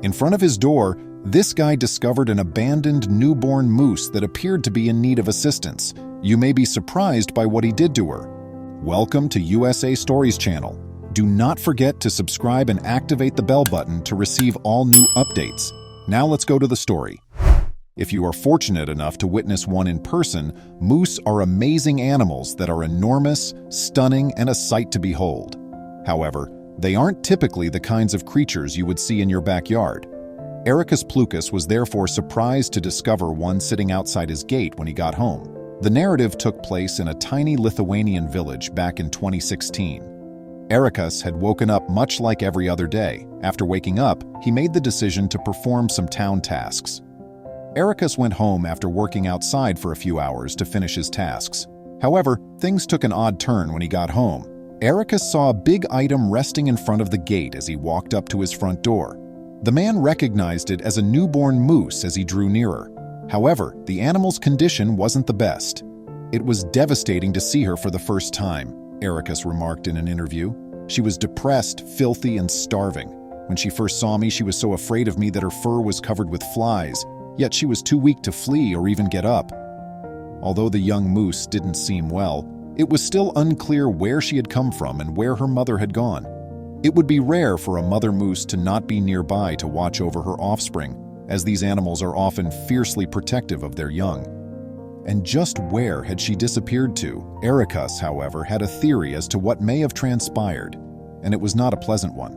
In front of his door, this guy discovered an abandoned newborn moose that appeared to be in need of assistance. You may be surprised by what he did to her. Welcome to USA Stories channel. Do not forget to subscribe and activate the bell button to receive all new updates. Now let's go to the story. If you are fortunate enough to witness one in person, moose are amazing animals that are enormous, stunning, and a sight to behold. However, they aren't typically the kinds of creatures you would see in your backyard. Ericus Plucus was therefore surprised to discover one sitting outside his gate when he got home. The narrative took place in a tiny Lithuanian village back in 2016. Ericus had woken up much like every other day. After waking up, he made the decision to perform some town tasks. Ericus went home after working outside for a few hours to finish his tasks. However, things took an odd turn when he got home. Ericus saw a big item resting in front of the gate as he walked up to his front door. The man recognized it as a newborn moose as he drew nearer. However, the animal's condition wasn't the best. "It was devastating to see her for the first time," Ericus remarked in an interview. "She was depressed, filthy, and starving. When she first saw me, she was so afraid of me that her fur was covered with flies, yet she was too weak to flee or even get up." Although the young moose didn't seem well, it was still unclear where she had come from and where her mother had gone. It would be rare for a mother moose to not be nearby to watch over her offspring, as these animals are often fiercely protective of their young. And just where had she disappeared to? Ericus, however, had a theory as to what may have transpired, and it was not a pleasant one.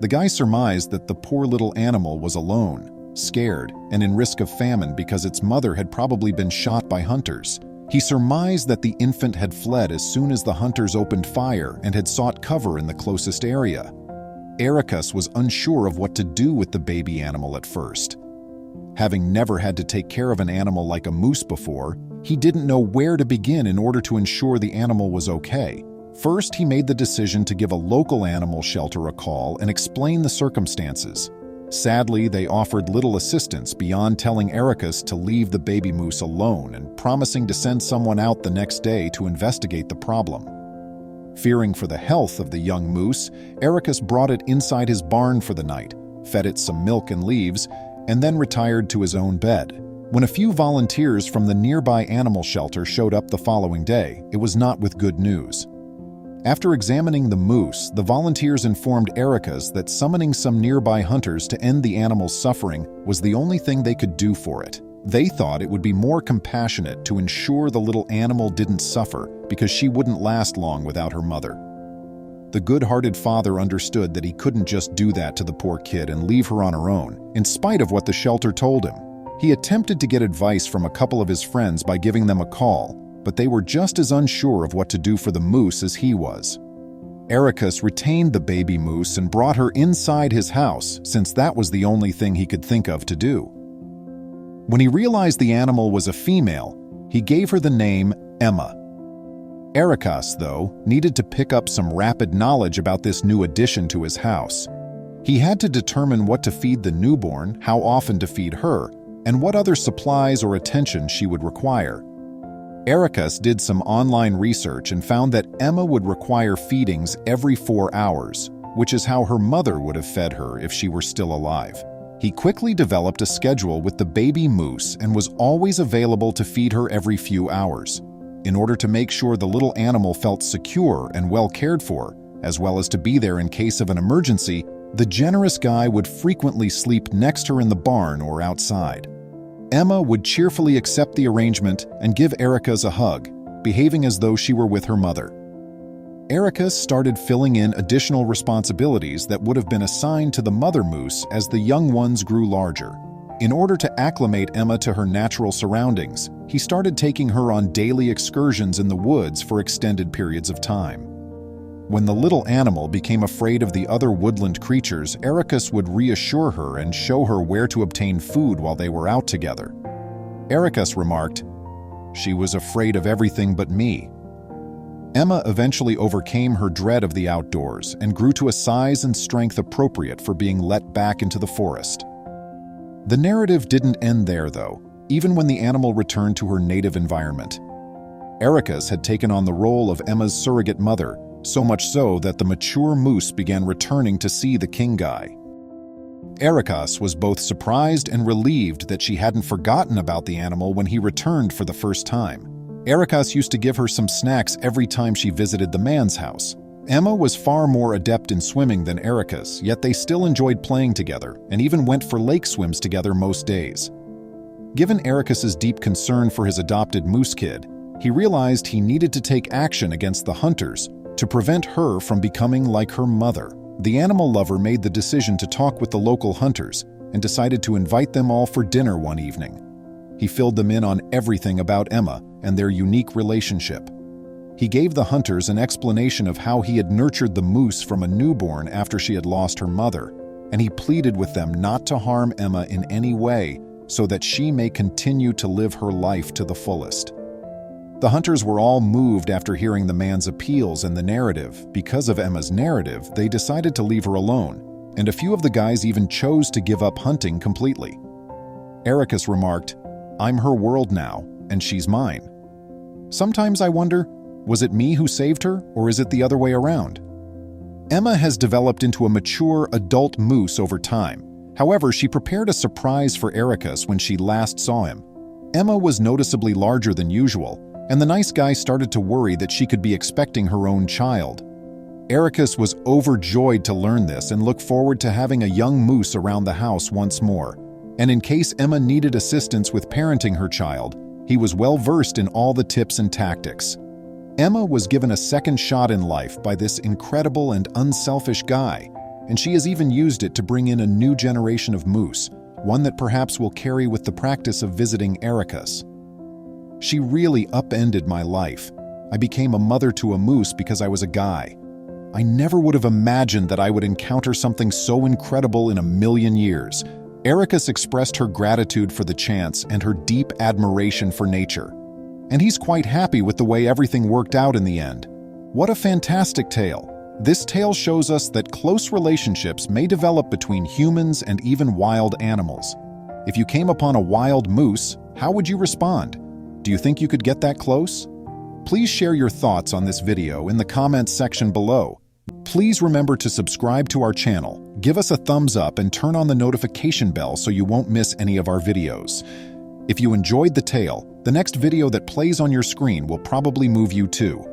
The guy surmised that the poor little animal was alone, scared, and in risk of famine because its mother had probably been shot by hunters. He surmised that the infant had fled as soon as the hunters opened fire and had sought cover in the closest area. Ericus was unsure of what to do with the baby animal at first. Having never had to take care of an animal like a moose before, he didn't know where to begin in order to ensure the animal was okay. First, he made the decision to give a local animal shelter a call and explain the circumstances. Sadly, they offered little assistance beyond telling Ericus to leave the baby moose alone and promising to send someone out the next day to investigate the problem. Fearing for the health of the young moose, Ericus brought it inside his barn for the night, fed it some milk and leaves, and then retired to his own bed. When a few volunteers from the nearby animal shelter showed up the following day, it was not with good news. After examining the moose, the volunteers informed Ericus that summoning some nearby hunters to end the animal's suffering was the only thing they could do for it. They thought it would be more compassionate to ensure the little animal didn't suffer because she wouldn't last long without her mother. The good-hearted father understood that he couldn't just do that to the poor kid and leave her on her own, in spite of what the shelter told him. He attempted to get advice from a couple of his friends by giving them a call, but they were just as unsure of what to do for the moose as he was. Ericus retained the baby moose and brought her inside his house, since that was the only thing he could think of to do. When he realized the animal was a female, he gave her the name Emma. Ericus, though, needed to pick up some rapid knowledge about this new addition to his house. He had to determine what to feed the newborn, how often to feed her, and what other supplies or attention she would require. Ericus did some online research and found that Emma would require feedings every 4 hours, which is how her mother would have fed her if she were still alive. He quickly developed a schedule with the baby moose and was always available to feed her every few hours. In order to make sure the little animal felt secure and well cared for, as well as to be there in case of an emergency, the generous guy would frequently sleep next to her in the barn or outside. Emma would cheerfully accept the arrangement and give Ericus a hug, behaving as though she were with her mother. Ericus started filling in additional responsibilities that would have been assigned to the mother moose as the young ones grew larger. In order to acclimate Emma to her natural surroundings, he started taking her on daily excursions in the woods for extended periods of time. When the little animal became afraid of the other woodland creatures, Ericus would reassure her and show her where to obtain food while they were out together. Ericus remarked, "She was afraid of everything but me." Emma eventually overcame her dread of the outdoors and grew to a size and strength appropriate for being let back into the forest. The narrative didn't end there, though, even when the animal returned to her native environment. Ericus had taken on the role of Emma's surrogate mother, so much so that the mature moose began returning to see the king guy. Ericus was both surprised and relieved that she hadn't forgotten about the animal when he returned for the first time. Ericus used to give her some snacks every time she visited the man's house. Emma was far more adept in swimming than Ericus, yet they still enjoyed playing together and even went for lake swims together most days. Given Ericus's deep concern for his adopted moose kid, he realized he needed to take action against the hunters to prevent her from becoming like her mother. The animal lover made the decision to talk with the local hunters and decided to invite them all for dinner one evening. He filled them in on everything about Emma and their unique relationship. He gave the hunters an explanation of how he had nurtured the moose from a newborn after she had lost her mother, and he pleaded with them not to harm Emma in any way so that she may continue to live her life to the fullest. The hunters were all moved after hearing the man's appeals and the narrative. Because of Emma's narrative, they decided to leave her alone, and a few of the guys even chose to give up hunting completely. Ericus remarked, "I'm her world now, and she's mine." Sometimes I wonder, was it me who saved her, or is it the other way around? Emma has developed into a mature adult moose over time. However, she prepared a surprise for Ericus when she last saw him. Emma was noticeably larger than usual, and the nice guy started to worry that she could be expecting her own child. Ericus was overjoyed to learn this and looked forward to having a young moose around the house once more. And in case Emma needed assistance with parenting her child, he was well versed in all the tips and tactics. Emma was given a second shot in life by this incredible and unselfish guy, and she has even used it to bring in a new generation of moose, one that perhaps will carry with the practice of visiting Ericus. She really upended my life. I became a mother to a moose because I was a guy. I never would have imagined that I would encounter something so incredible in a million years. Ericus expressed her gratitude for the chance and her deep admiration for nature. And he's quite happy with the way everything worked out in the end. What a fantastic tale. This tale shows us that close relationships may develop between humans and even wild animals. If you came upon a wild moose, how would you respond? Do you think you could get that close? Please share your thoughts on this video in the comments section below. Please remember to subscribe to our channel, give us a thumbs up, and turn on the notification bell so you won't miss any of our videos. If you enjoyed the tale, the next video that plays on your screen will probably move you too.